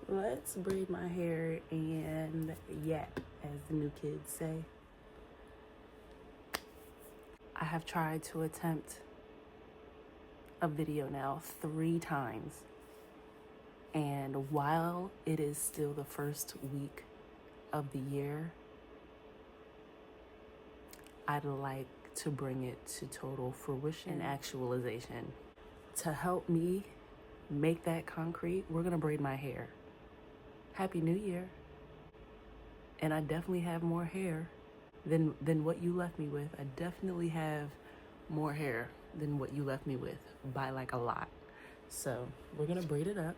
Let's braid my hair and yap, as the new kids say. I have tried to attempt a video now 3 times. And while it is still the first week of the year, I'd like to bring it to total fruition and actualization. To help me make that concrete, we're gonna braid my hair. Happy New Year. And I definitely have more hair than what you left me with. I definitely have more hair than what you left me with by like a lot. So we're gonna braid it up.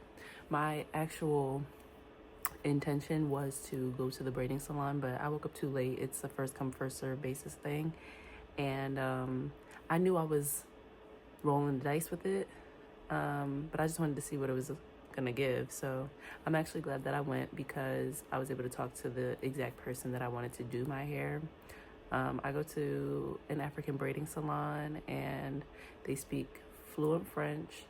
My actual intention was to go to the braiding salon, but I woke up too late. It's a first come first serve basis thing, and I knew I was rolling the dice with it, but I just wanted to see what it was gonna give. So I'm actually glad that I went, because I was able to talk to the exact person that I wanted to do my hair. I go to an African braiding salon and they speak fluent French,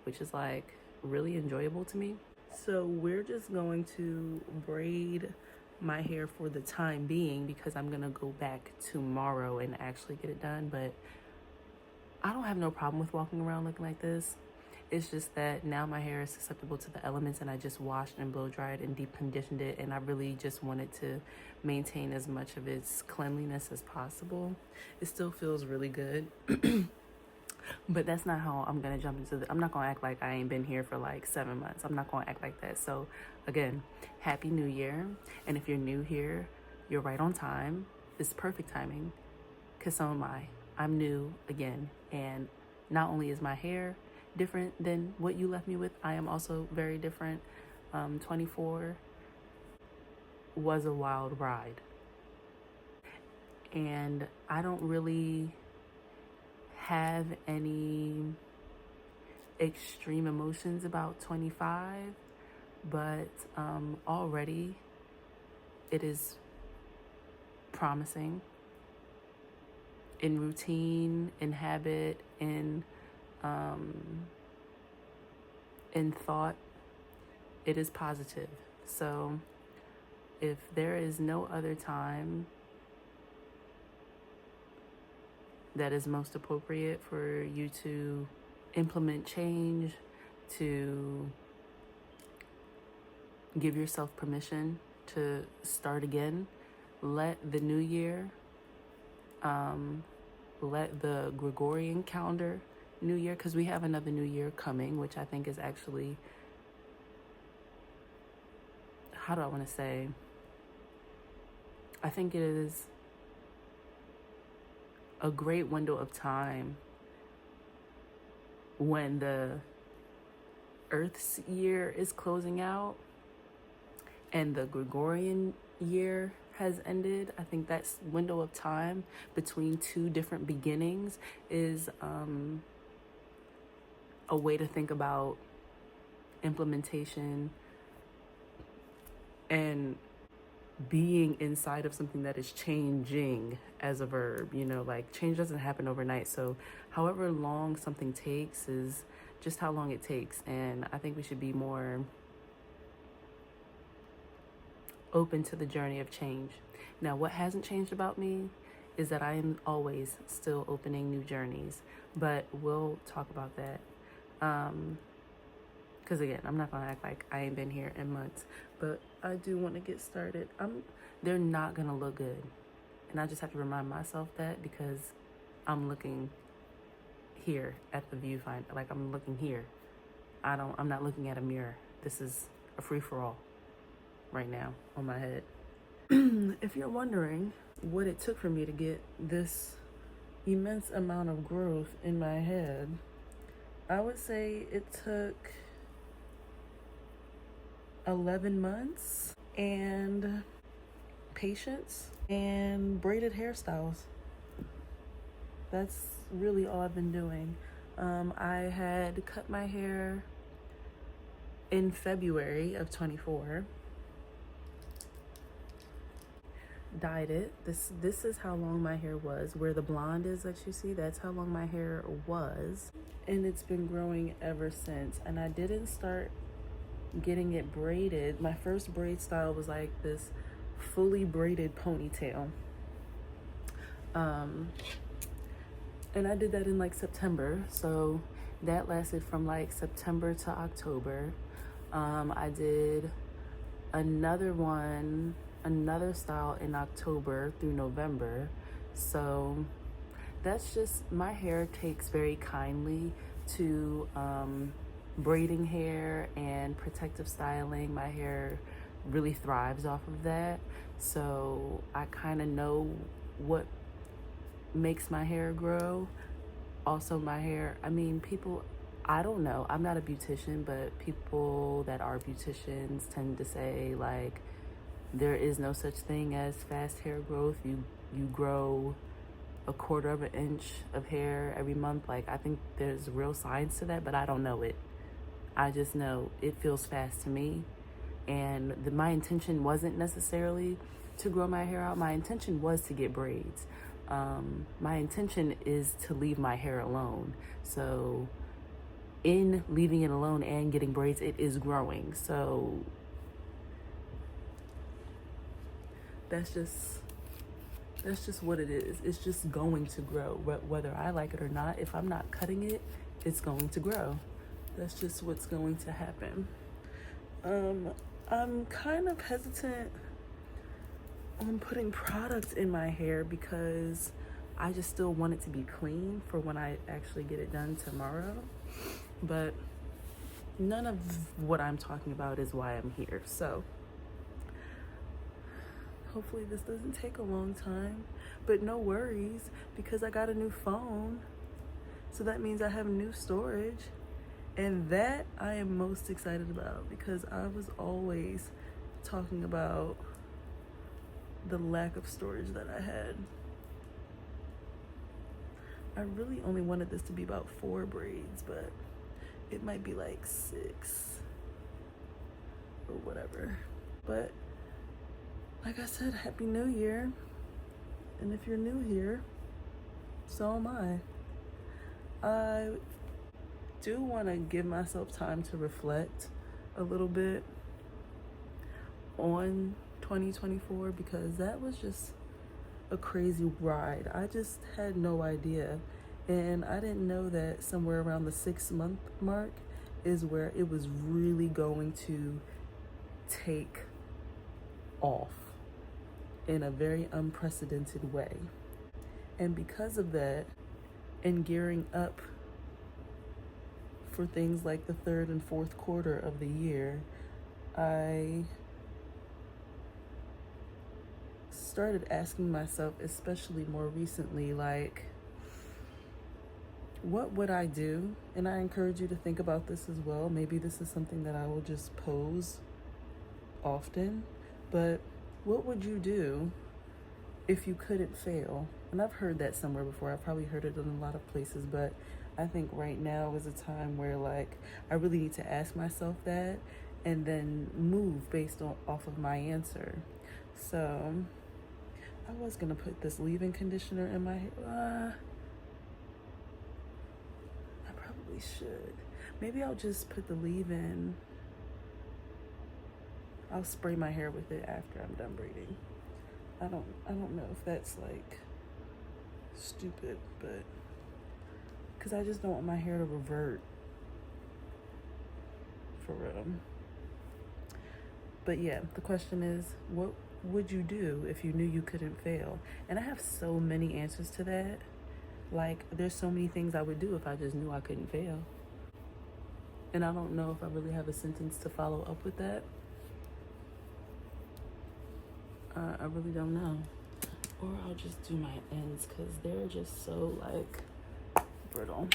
which is like really enjoyable to me. So we're just going to braid my hair for the time being, because I'm gonna go back tomorrow and actually get it done. But I don't have no problem with walking around looking like this. It's just that now my hair is susceptible to the elements, and I just washed and blow dried and deep conditioned it, and I really just wanted to maintain as much of its cleanliness as possible. It still feels really good. But that's not how I'm gonna jump into I'm not gonna act like I ain't been here for like 7 months. I'm not gonna act like that. So again, Happy New Year. And if you're new here, you're right on time. This is perfect timing, because so am I. I'm new again. And not only is my hair different than what you left me with, I am also very different. 24 was a wild ride. And I don't really have any extreme emotions about 25, but already it is promising in routine, in habit, in thought. It is positive. So if there is no other time that is most appropriate for you to implement change, to give yourself permission to start again, let the new year, let the Gregorian calendar new year, because we have another new year coming, which I think is actually, how do I want to say, I think it is a great window of time when the Earth's year is closing out and the Gregorian year has ended. I think that window of time between two different beginnings is a way to think about implementation and being inside of something that is changing as a verb. You know, like change doesn't happen overnight. So however long something takes is just how long it takes. And I think we should be more open to the journey of change. Now, what hasn't changed about me is that I am always still opening new journeys, but we'll talk about that. Because again, I'm not gonna act like I ain't been here in months, but I do want to get started. They're not gonna look good, and I just have to remind myself that, because I'm looking here at the viewfinder, like I'm looking here. I'm not looking at a mirror. This is a free-for-all right now on my head. If you're wondering what it took for me to get this immense amount of growth in my head, I would say it took 11 months and patience and braided hairstyles. That's really all I've been doing. I had cut my hair in February of 24, dyed it. This is how long my hair was. Where the blonde is that you see, that's how long my hair was, and it's been growing ever since. And I didn't start getting it braided. My first braid style was like this fully braided ponytail. And I did that in like September, so that lasted from like September to October. I did another style in October through November. So that's just, my hair takes very kindly to braiding hair and protective styling. My hair really thrives off of that. So I kind of know what makes my hair grow. Also my hair, I mean, people, I don't know, I'm not a beautician, but people that are beauticians tend to say like there is no such thing as fast hair growth. You grow a quarter of an inch of hair every month. Like, I think there's real science to that, but I don't know it. I just know it feels fast to me. And my intention wasn't necessarily to grow my hair out. My intention was to get braids. My intention is to leave my hair alone. So in leaving it alone and getting braids, it is growing. So that's just what it is. It's just going to grow, whether I like it or not. If I'm not cutting it, it's going to grow. That's just what's going to happen. I'm kind of hesitant on putting product in my hair because I just still want it to be clean for when I actually get it done tomorrow. But none of what I'm talking about is why I'm here. So hopefully this doesn't take a long time, but no worries because I got a new phone. So that means I have new storage, and that I am most excited about because I was always talking about the lack of storage that I had. I really only wanted this to be about 4 braids, but it might be like 6 or whatever. But like I said, Happy New Year. And if you're new here, so am I. I do want to give myself time to reflect a little bit on 2024 because that was just a crazy ride. I just had no idea, and I didn't know that somewhere around the 6-month mark is where it was really going to take off in a very unprecedented way. And because of that, and gearing up for things like the 3rd and 4th quarter of the year, I started asking myself, especially more recently, like, what would I do? And I encourage you to think about this as well. Maybe this is something that I will just pose often, but what would you do if you couldn't fail? And I've heard that somewhere before. I've probably heard it in a lot of places, but I think right now is a time where like I really need to ask myself that and then move based off of my answer. So I was gonna put this leave-in conditioner in my hair. I probably should. Maybe I'll just put the leave-in. I'll spray my hair with it after I'm done braiding. I don't know if that's like stupid, but because I just don't want my hair to revert for real. But yeah, the question is, what would you do if you knew you couldn't fail? And I have so many answers to that. Like, there's so many things I would do if I just knew I couldn't fail. And I don't know if I really have a sentence to follow up with that. I really don't know. Or I'll just do my ends because they're just so like brittle.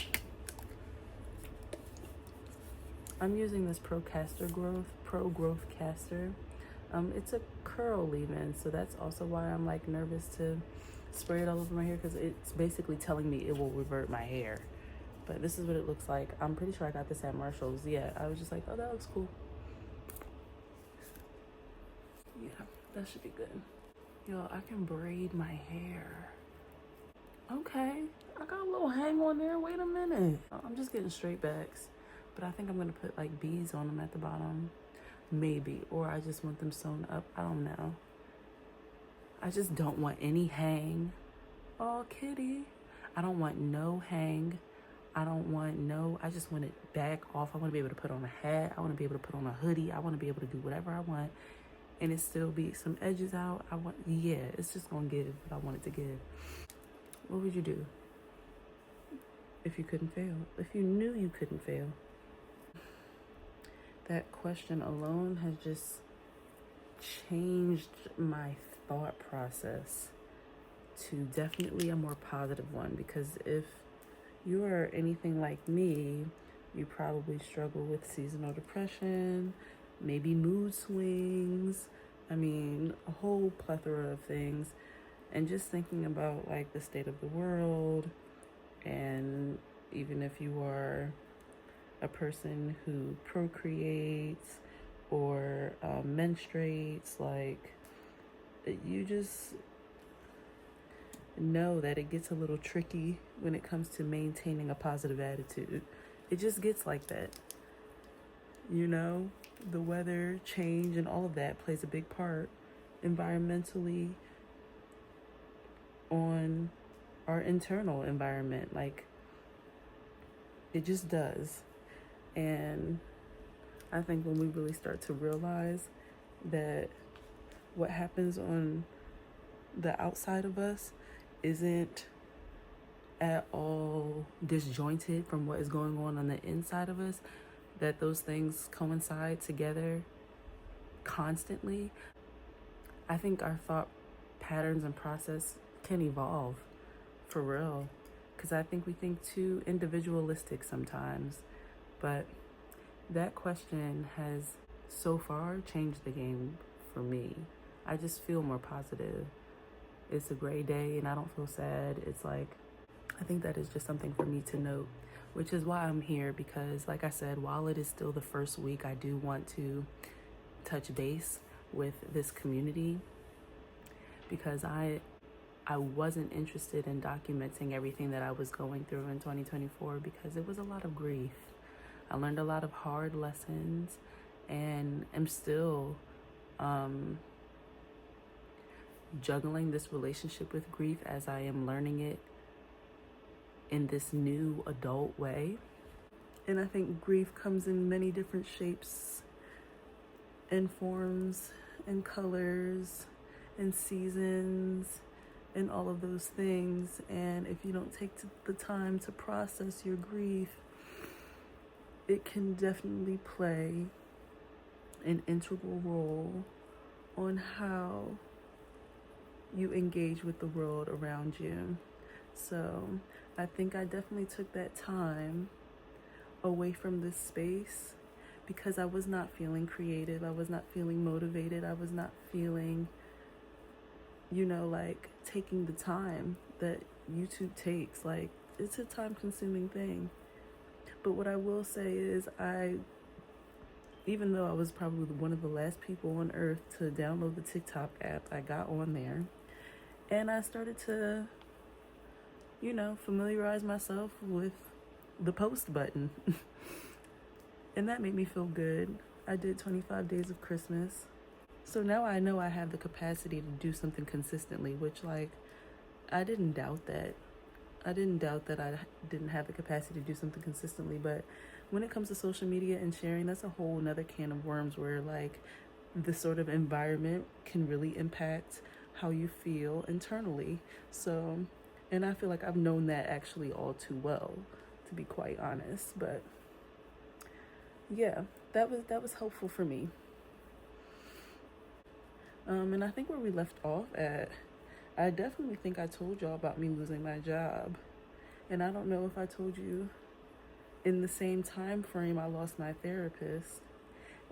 I'm using this Pro Growth Caster. It's a curl leave-in, so that's also why I'm like nervous to spray it all over my hair because it's basically telling me it will revert my hair. But this is what it looks like. I'm pretty sure I got this at Marshall's. Yeah, I was just like, oh, that looks cool. Yeah, that should be good. Yo, I can braid my hair. Okay, I got a little hang on there. Wait a minute. I'm just getting straight backs, but I think I'm gonna put like beads on them at the bottom. maybe, or I just want them sewn up. I don't know. I just don't want any hang. Oh, kitty. I don't want no hang. I just want it back off. I want to be able to put on a hat. I want to be able to put on a hoodie. I want to be able to do whatever I want and it still be some edges out. It's just going to give what I want it to give. What would you do if you couldn't fail? If you knew you couldn't fail? That question alone has just changed my thought process to definitely a more positive one, because if you are anything like me, you probably struggle with seasonal depression, maybe mood swings, a whole plethora of things. And just thinking about like the state of the world, and even if you are a person who procreates or menstruates, like, you just know that it gets a little tricky when it comes to maintaining a positive attitude. It just gets like that. The weather change and all of that plays a big part environmentally on our internal environment. Like, it just does. And I think when we really start to realize that what happens on the outside of us isn't at all disjointed from what is going on the inside of us, that those things coincide together constantly, I think our thought patterns and process can evolve for real. Because I think we think too individualistic sometimes. But that question has so far changed the game for me. I just feel more positive. It's a great day and I don't feel sad. It's like, I think that is just something for me to note, which is why I'm here. Because like I said, while it is still the first week, I do want to touch base with this community, because I wasn't interested in documenting everything that I was going through in 2024, because it was a lot of grief. I learned a lot of hard lessons and am still juggling this relationship with grief as I am learning it in this new adult way. And I think grief comes in many different shapes and forms and colors and seasons and all of those things. And if you don't take the time to process your grief, it can definitely play an integral role on how you engage with the world around you. So I think I definitely took that time away from this space because I was not feeling creative. I was not feeling motivated. I was not feeling, like taking the time that YouTube takes. Like, it's a time consuming thing. But what I will say is even though I was probably one of the last people on earth to download the TikTok app, I got on there and I started to, familiarize myself with the post button. And that made me feel good. I did 25 days of Christmas. So now I know I have the capacity to do something consistently, which, like, I didn't doubt that. I didn't doubt that I didn't have the capacity to do something consistently. But when it comes to social media and sharing, that's a whole nother can of worms where, like, this sort of environment can really impact how you feel internally. So, and I feel like I've known that actually all too well, to be quite honest. But yeah, that was helpful for me. And I think where we left off at, I definitely think I told y'all about me losing my job. And I don't know if I told you in the same time frame I lost my therapist.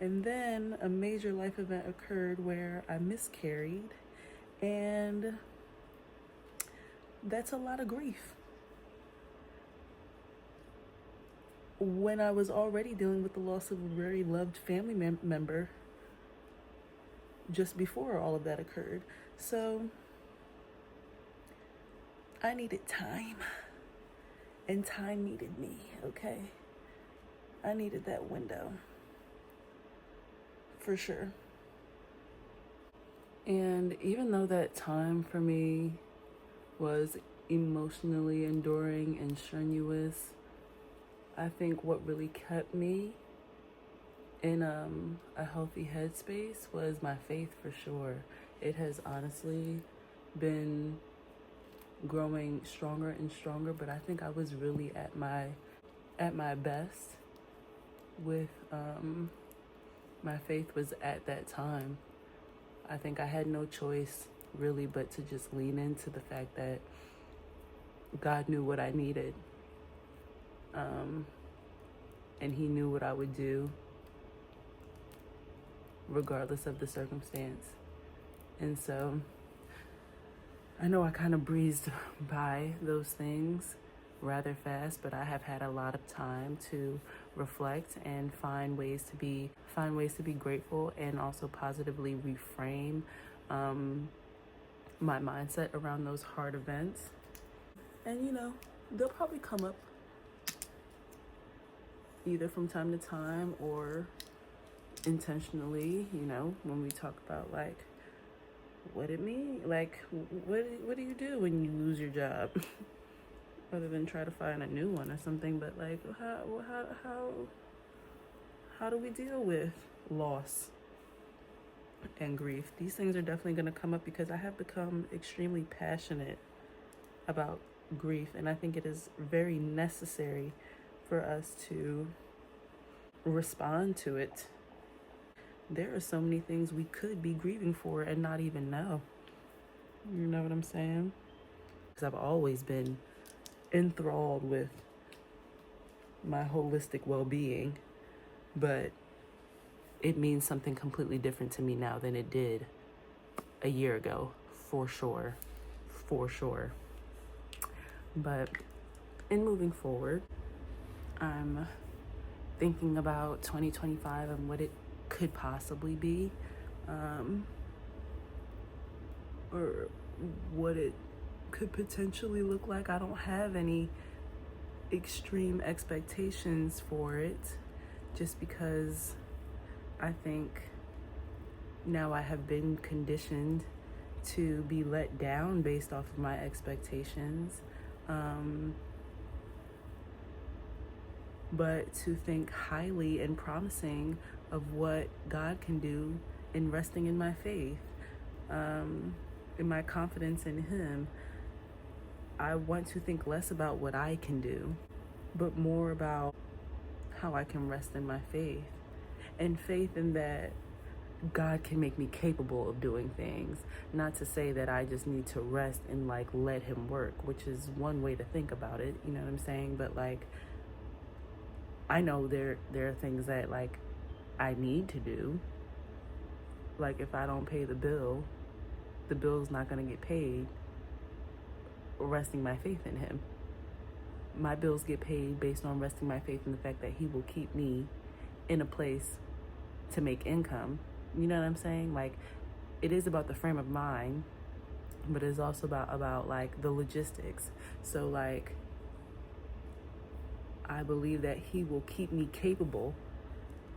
And then a major life event occurred where I miscarried. And that's a lot of grief. When I was already dealing with the loss of a very loved family member just before all of that occurred. So I needed time, and time needed me, okay? I needed that window for sure. And even though that time for me was emotionally enduring and strenuous, I think what really kept me in a healthy headspace was my faith, for sure. It has honestly been growing stronger and stronger, but I think I was really at my best with my faith was at that time. I think I had no choice really but to just lean into the fact that God knew what I needed, and he knew what I would do regardless of the circumstance. And so I know I kind of breezed by those things rather fast, but I have had a lot of time to reflect and find ways to be grateful, and also positively reframe my mindset around those hard events. And they'll probably come up either from time to time or intentionally, when we talk about like what it means, like what do you do when you lose your job other than try to find a new one or something. But like how do we deal with loss and grief? These things are definitely going to come up because I have become extremely passionate about grief, and I think it is very necessary for us to respond to it. There are so many things we could be grieving for and not even know. You know what I'm saying? Because I've always been enthralled with my holistic well-being, but it means something completely different to me now than it did a year ago, for sure. But in moving forward, I'm thinking about 2025 and what it could possibly be, or what it could potentially look like. I don't have any extreme expectations for it, just because I think now I have been conditioned to be let down based off of my expectations, but to think highly and promising of what God can do, in resting in my faith, in my confidence in him. I want to think less about what I can do, but more about how I can rest in my faith, and faith in that God can make me capable of doing things. Not to say that I just need to rest and like let him work, which is one way to think about it, you know what I'm saying? But like, I know there are things that like I need to do. Like if I don't pay the bill's not going to get paid. Resting my faith in him. My bills get paid based on resting my faith in the fact that he will keep me in a place to make income. You know what I'm saying? Like, it is about the frame of mind, but it's also about like the logistics. So like, I believe that he will keep me capable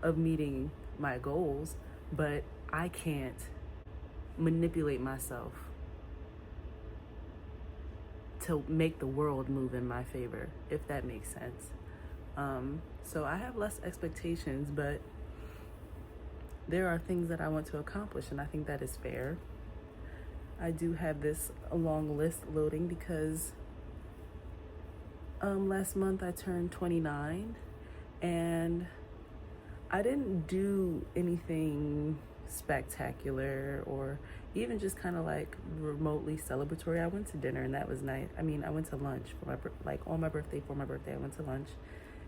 of meeting my goals, but I can't manipulate myself to make the world move in my favor, if that makes sense. So I have less expectations, but there are things that I want to accomplish, and I think that is fair. I do have this long list loading because last month I turned 29, and I didn't do anything spectacular or even just kind of like remotely celebratory. I went to dinner and that was nice. I mean, I went to lunch for on my birthday, I went to lunch,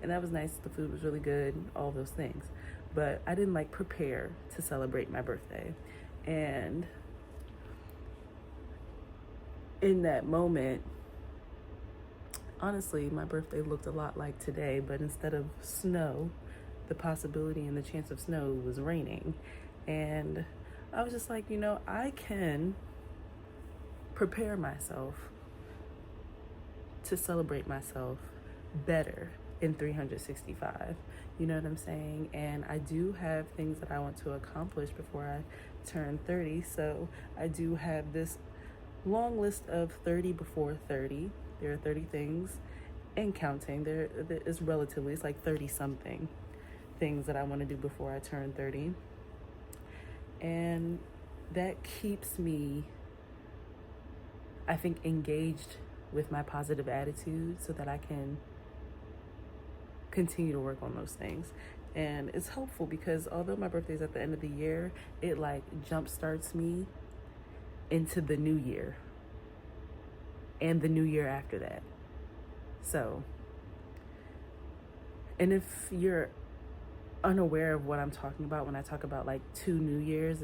and that was nice. The food was really good, all those things. But I didn't like prepare to celebrate my birthday. And in that moment, honestly, my birthday looked a lot like today, but instead of snow, the possibility and the chance of snow was raining. And I was just like, I can prepare myself to celebrate myself better in 365. You know what I'm saying? And I do have things that I want to accomplish before I turn 30. So I do have this long list of 30 before 30. There are 30 things and counting. There is relatively, it's like 30 something things that I want to do before I turn 30. And that keeps me, I think, engaged with my positive attitude so that I can continue to work on those things. And it's helpful because although my birthday is at the end of the year, it like jump starts me into the new year and the new year after that. So, and if you're unaware of what I'm talking about when I talk about like 2 New Years,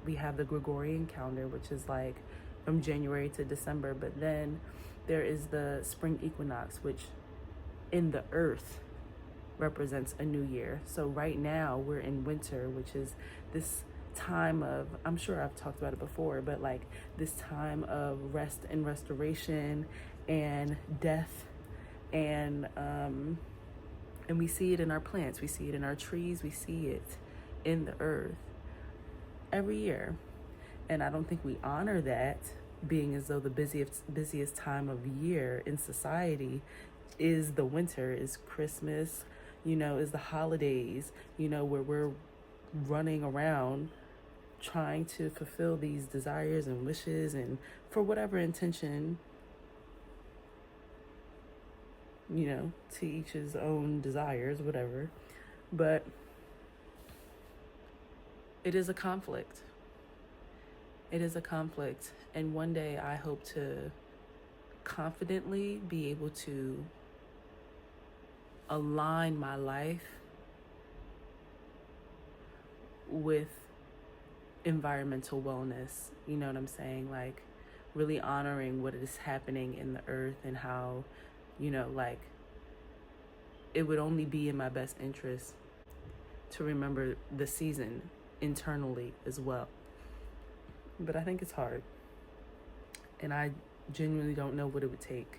we have the Gregorian calendar, which is like from January to December, but then there is the spring equinox, which in the earth represents a new year. So right now we're in winter, which is this time of, I'm sure I've talked about it before, but like this time of rest and restoration and death, and we see it in our plants, we see it in our trees, we see it in the earth every year. And I don't think we honor that, being as though the busiest time of year in society is the winter, is Christmas, is the holidays, where we're running around trying to fulfill these desires and wishes, and for whatever intention, to each his own desires, whatever. But it is a conflict. It is a conflict. And one day I hope to confidently be able to align my life with environmental wellness. You know what I'm saying? Like really honoring what is happening in the earth and how, like it would only be in my best interest to remember the season internally as well. But I think it's hard. And I genuinely don't know what it would take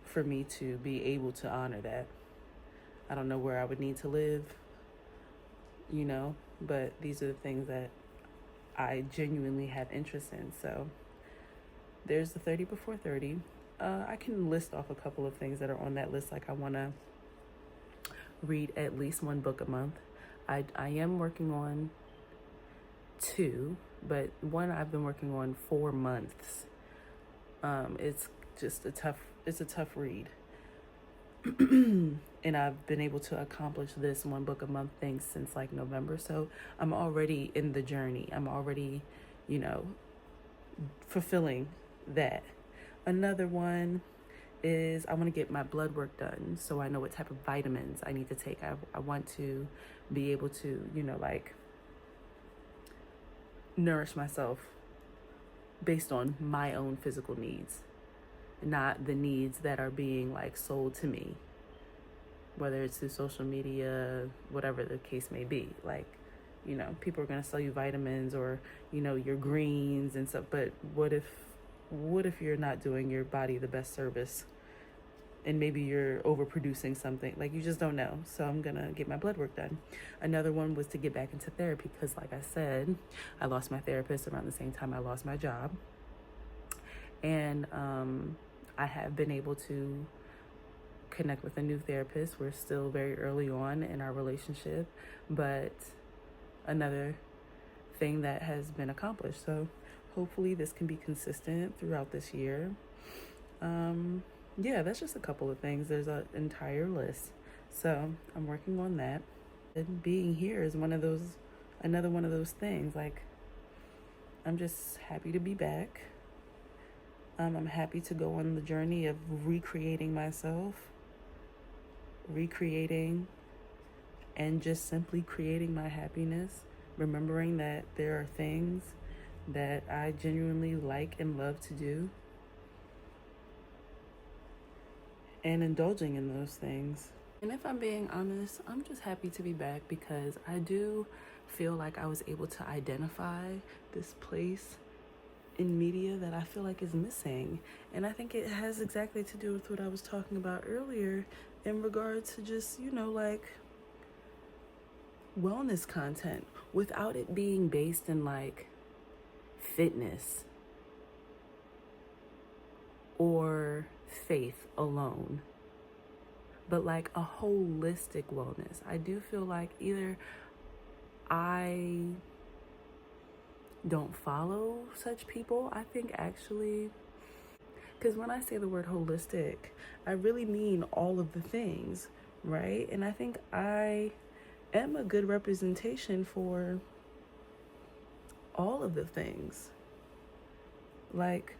for me to be able to honor that. I don't know where I would need to live, but these are the things that I genuinely have interest in. So there's the 30 before 30. I can list off a couple of things that are on that list. Like I want to read at least 1 book a month. I am working on 2, but one I've been working on 4 months. It's just a tough read. And I've been able to accomplish this 1 book a month thing since like November. So I'm already in the journey. I'm already, fulfilling that. Another one is I want to get my blood work done so I know what type of vitamins I need to take. I want to be able to, like nourish myself based on my own physical needs, not the needs that are being like sold to me, whether it's through social media, whatever the case may be. Like, people are going to sell you vitamins or, your greens and stuff. But what if you're not doing your body the best service and maybe you're overproducing something? Like, you just don't know. So I'm going to get my blood work done. Another one was to get back into therapy because, like I said, I lost my therapist around the same time I lost my job. And I have been able to connect with a new therapist. We're still very early on in our relationship, but another thing that has been accomplished. So hopefully this can be consistent throughout this year. Yeah, that's just a couple of things. There's an entire list. So I'm working on that. And being here is another one of those things. Like, I'm just happy to be back. I'm happy to go on the journey of recreating myself, recreating and just simply creating my happiness, remembering that there are things that I genuinely like and love to do, and indulging in those things. And if I'm being honest, I'm just happy to be back because I do feel like I was able to identify this place in media that I feel like is missing. And I think it has exactly to do with what I was talking about earlier in regard to just, like wellness content without it being based in like fitness or faith alone, but like a holistic wellness. I do feel like either I don't follow such people. I think actually, because when I say the word holistic, I really mean all of the things, right? And I think I am a good representation for all of the things, like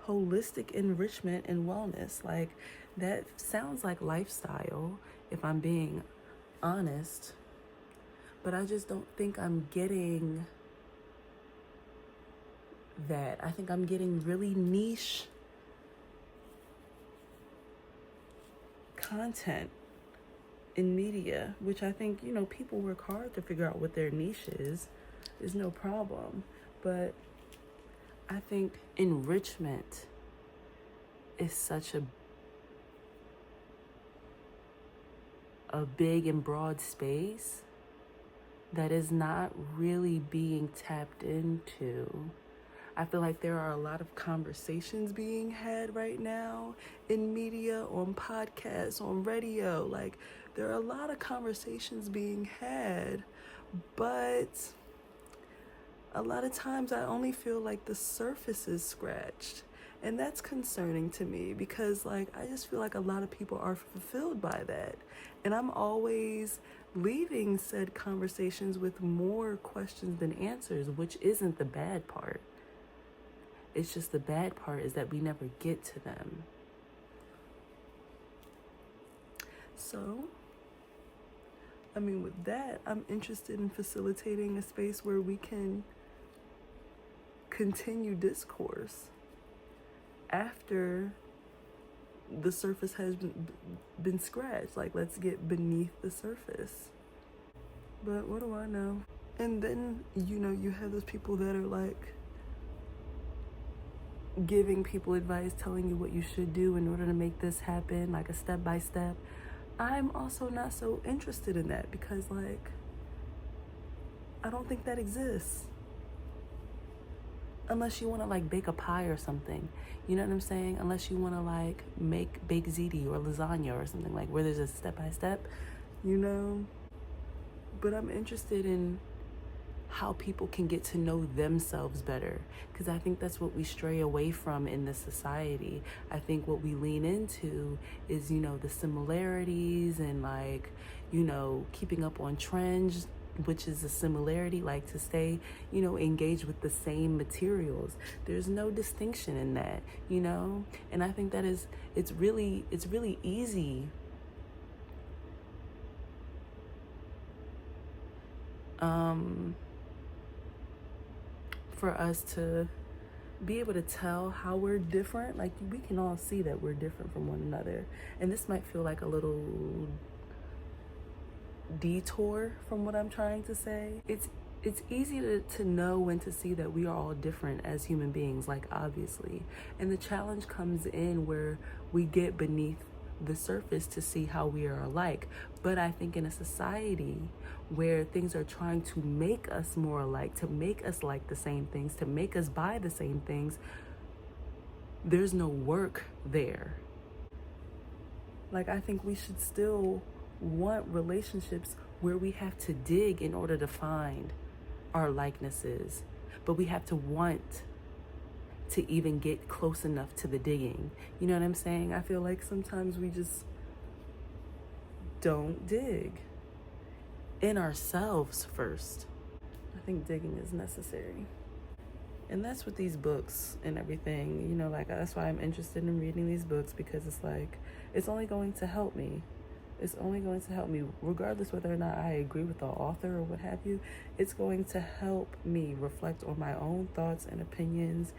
holistic enrichment and wellness. Like that sounds like lifestyle, if I'm being honest, but I just don't think I'm getting that. I think I'm getting really niche content in media, which I think, people work hard to figure out what their niche is no problem. But I think enrichment is such a big and broad space that is not really being tapped into. I feel like there are a lot of conversations being had right now in media, on podcasts, on radio. Like, there are a lot of conversations being had, but a lot of times I only feel like the surface is scratched. And that's concerning to me because, like, I just feel like a lot of people are fulfilled by that. And I'm always leaving said conversations with more questions than answers, which isn't the bad part. It's just the bad part is that we never get to them. So, with that, I'm interested in facilitating a space where we can continue discourse after the surface has been scratched. Like, let's get beneath the surface. But what do I know? And then, you have those people that are like giving people advice, telling you what you should do in order to make this happen, like a step by step. I'm also not so interested in that because, like, I don't think that exists. Unless you want to, like, bake a pie or something. You know what I'm saying? Unless you want to, like, make baked ziti or lasagna or something, like, where there's a step by step, But I'm interested in how people can get to know themselves better, because I think that's what we stray away from in this society. I think what we lean into is, the similarities and, like, keeping up on trends, which is a similarity, like to stay, engaged with the same materials. There's no distinction in that, and I think that it's really easy for us to be able to tell how we're different. Like, we can all see that we're different from one another. And this might feel like a little detour from what I'm trying to say. It's easy to know and to see that we are all different as human beings, like, obviously. And the challenge comes in where we get beneath the surface to see how we are alike. But I think in a society where things are trying to make us more alike, to make us like the same things, to make us buy the same things, there's no work there. Like, I think we should still want relationships where we have to dig in order to find our likenesses, but we have to want to even get close enough to the digging. You know what I'm saying? I feel like sometimes we just don't dig in ourselves first. I think digging is necessary. And that's with these books and everything, like, that's why I'm interested in reading these books, because it's like, it's only going to help me. It's only going to help me, regardless whether or not I agree with the author or what have you. It's going to help me reflect on my own thoughts and opinions,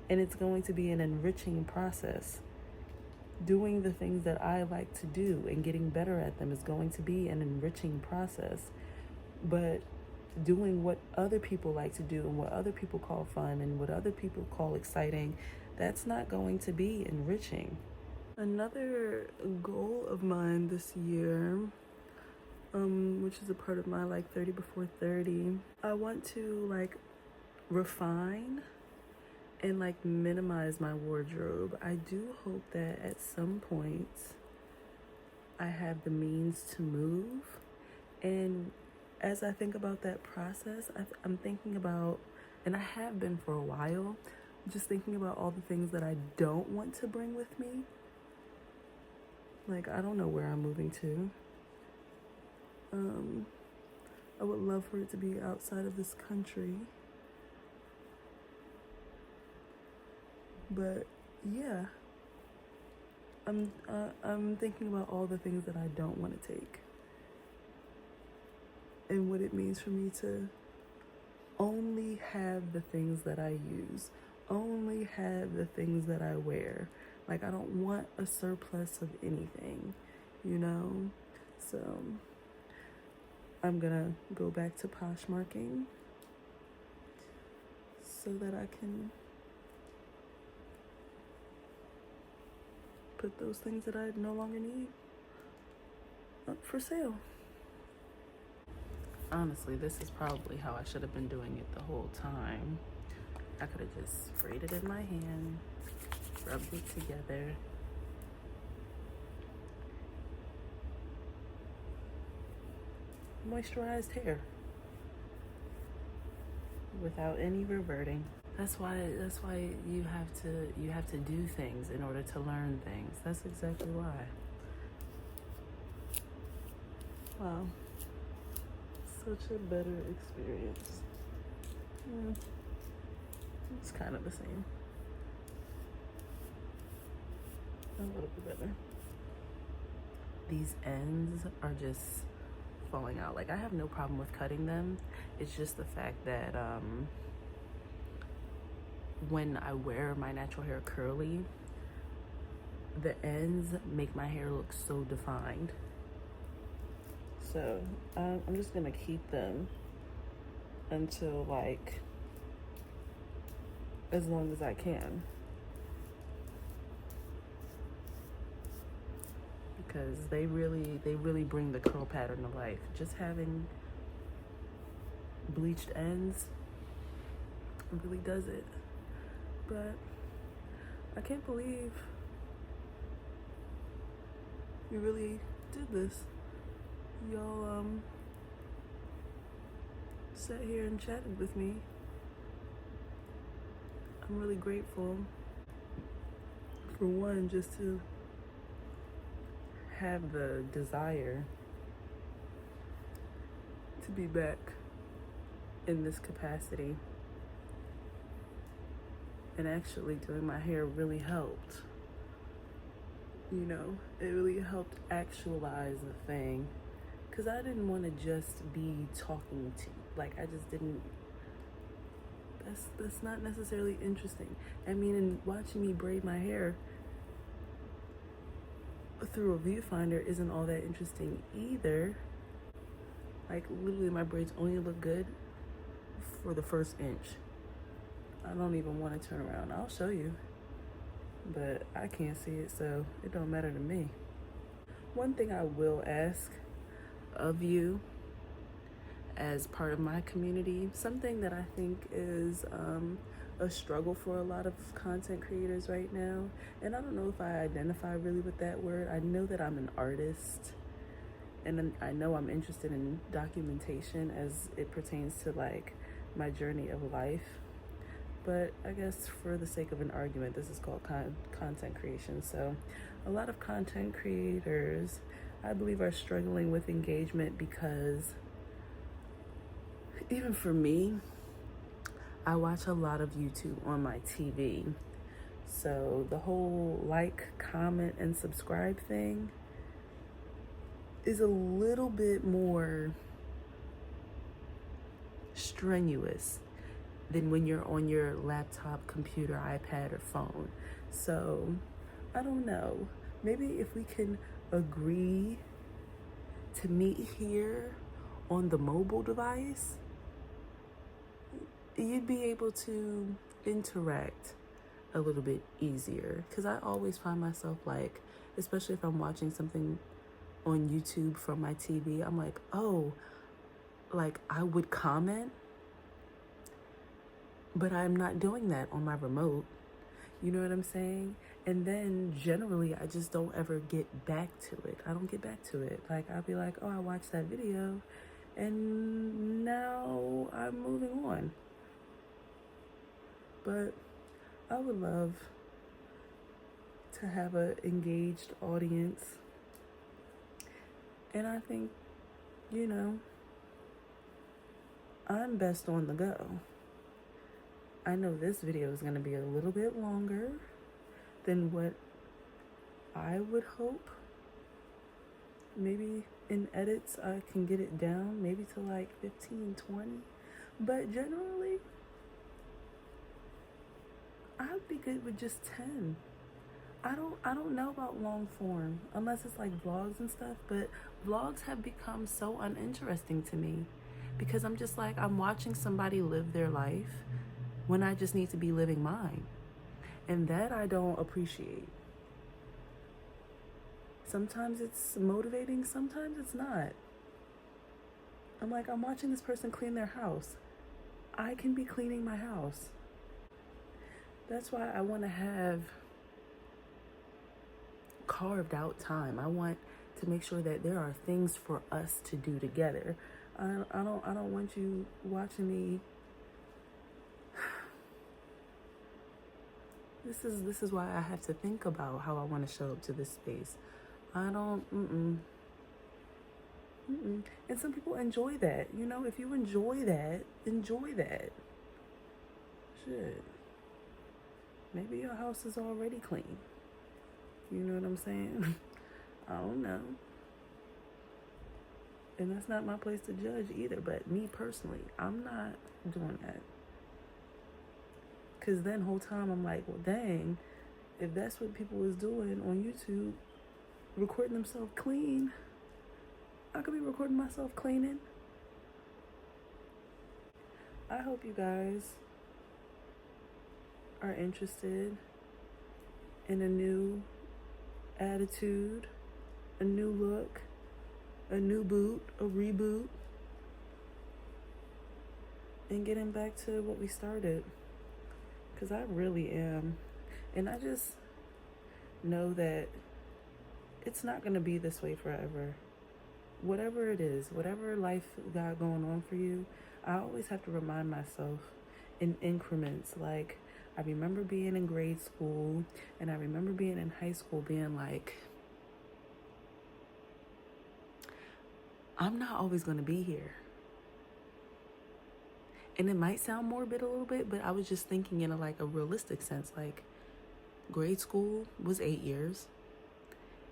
and it's going to be an enriching process. Doing the things that I like to do and getting better at them is going to be an enriching process. But doing what other people like to do and what other people call fun and what other people call exciting, that's not going to be enriching. Another goal of mine this year which is a part of my like 30 before 30. I want to like refine and like minimize my wardrobe. I do hope that at some point I have the means to move. And as I think about that process, I'm thinking about, and I have been for a while, just thinking about all the things that I don't want to bring with me. Like, I don't know where I'm moving to. I would love for it to be outside of this country. But yeah, I'm thinking about all the things that I don't want to take. And what it means for me to only have the things that I use, only have the things that I wear. Like, I don't want a surplus of anything, you know? So I'm gonna go back to Poshmarking so that I can put those things that I no longer need up for sale. Honestly, this is probably how I should have been doing it the whole time. I could have just sprayed it in my hand, rubbed it together. Moisturized hair without any reverting. That's why you have to do things in order to learn things. That's exactly why. Wow. Such a better experience. It's kind of the same. A little bit better. These ends are just falling out. Like, I have no problem with cutting them. It's just the fact that when I wear my natural hair curly, the ends make my hair look so defined. So I'm just gonna keep them until like as long as I can, because they really bring the curl pattern to life. Just having bleached ends really does it. But I can't believe you really did this. Y'all sat here and chatted with me. I'm really grateful, for one, just to have the desire to be back in this capacity. And actually doing my hair really helped. You know, it really helped actualize the thing. Because I didn't want to just be talking to you. Like, I just didn't, that's not necessarily interesting. I mean, and watching me braid my hair through a viewfinder isn't all that interesting either. Like, literally my braids only look good for the first inch. I don't even want to turn around. I'll show you, but I can't see it, so it don't matter to me. One thing I will ask of you as part of my community, something that I think is a struggle for a lot of content creators right now, and I don't know if I identify really with that word. I know that I'm an artist, and I know I'm interested in documentation as it pertains to like my journey of life. But I guess for the sake of an argument, this is called content creation. So a lot of content creators, I believe, are struggling with engagement because even for me, I watch a lot of YouTube on my TV. So the whole like, comment, and subscribe thing is a little bit more strenuous than when you're on your laptop, computer, iPad, or phone. So I don't know. Maybe if we can agree to meet here on the mobile device, you'd be able to interact a little bit easier. Because I always find myself like, especially if I'm watching something on YouTube from my TV, I'm like, oh, like I would comment, but I'm not doing that on my remote. You know what I'm saying? And then generally, I just don't ever get back to it. I don't get back to it. Like, I'll be like, oh, I watched that video, and now I'm moving on. But I would love to have an engaged audience. And I think, you know, I'm best on the go. I know this video is going to be a little bit longer than what I would hope. Maybe in edits I can get it down maybe to like 15, 20. But generally, I'd be good with just 10. I don't know about long form unless it's like vlogs and stuff, but vlogs have become so uninteresting to me because I'm just like, I'm watching somebody live their life when I just need to be living mine. And that I don't appreciate. Sometimes it's motivating, sometimes it's not. I'm like, I'm watching this person clean their house. I can be cleaning my house. That's why I want to have carved out time. I want to make sure that there are things for us to do together. I don't want you watching me. This is why I have to think about how I want to show up to this space. I don't, And some people enjoy that. You know, if you enjoy that, enjoy that. Shit. Maybe your house is already clean. You know what I'm saying? I don't know. And that's not my place to judge either. But me personally, I'm not doing that. Because then whole time I'm like, well, dang, if that's what people is doing on YouTube, recording themselves clean, I could be recording myself cleaning. I hope you guys are interested in a new attitude, a new look, a new boot, a reboot, and getting back to what we started. Because I really am. And I just know that it's not going to be this way forever. Whatever it is, whatever life got going on for you, I always have to remind myself in increments. Like, I remember being in grade school and I remember being in high school being like, I'm not always going to be here. And it might sound morbid a little bit, but I was just thinking in a realistic sense. Like, grade school was 8 years.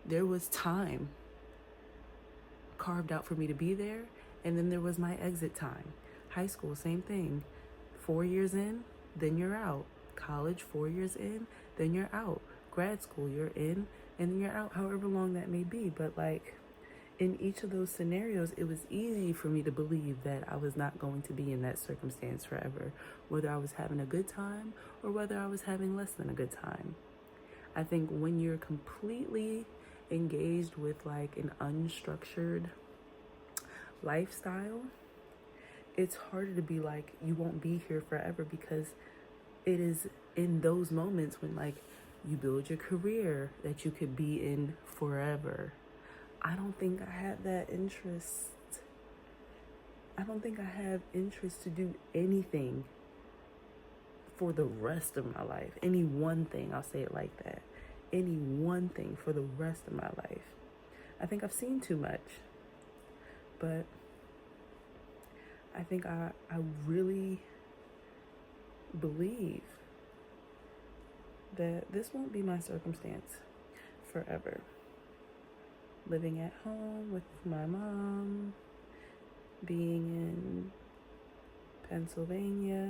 There was time carved out for me to be there. And then there was my exit time. High school, same thing. 4 years in, then you're out. College, 4 years in, then you're out. Grad school, you're in, and then you're out, however long that may be. But like, in each of those scenarios, it was easy for me to believe that I was not going to be in that circumstance forever, whether I was having a good time or whether I was having less than a good time. I think when you're completely engaged with like an unstructured lifestyle, it's harder to be like, you won't be here forever, because it is in those moments when like you build your career that you could be in forever. I don't think I have that interest. I don't think I have interest to do anything for the rest of my life. Any one thing, I'll say it like that. Any one thing for the rest of my life. I think I've seen too much. But I think I really believe that this won't be my circumstance forever. Living at home with my mom, being in Pennsylvania,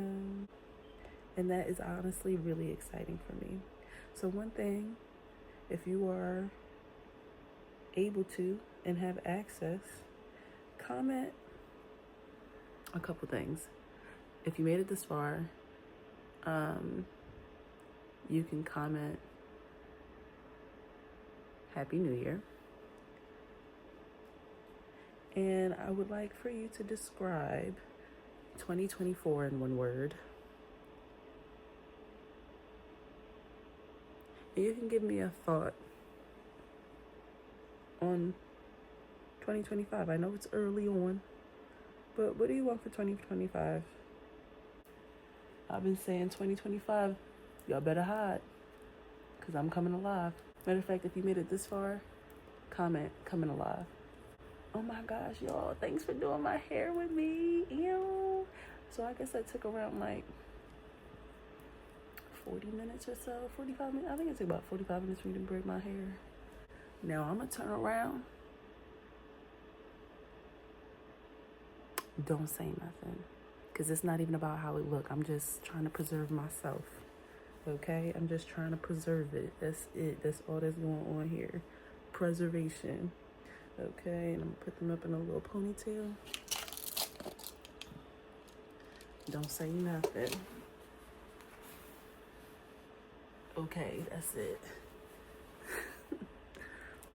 and that is honestly really exciting for me. So one thing, if you are able to and have access, comment a couple things. If you made it this far, you can comment Happy New Year. And I would like for you to describe 2024 in one word. And you can give me a thought on 2025. I know it's early on, but what do you want for 2025? I've been saying 2025, y'all better hide, because I'm coming alive. Matter of fact, if you made it this far, comment, coming alive. Oh my gosh, y'all, thanks for doing my hair with me. Ew. So I guess I took around like 40 minutes or so, 45 minutes. I think it took about 45 minutes for me to braid my hair. Now I'm gonna turn around. Don't say nothing, because it's not even about how it look. I'm just trying to preserve myself, okay? I'm just trying to preserve it. That's it. That's all that's going on here. Preservation, okay? And I'm gonna put them up in a little ponytail. Don't say nothing. Okay, that's it.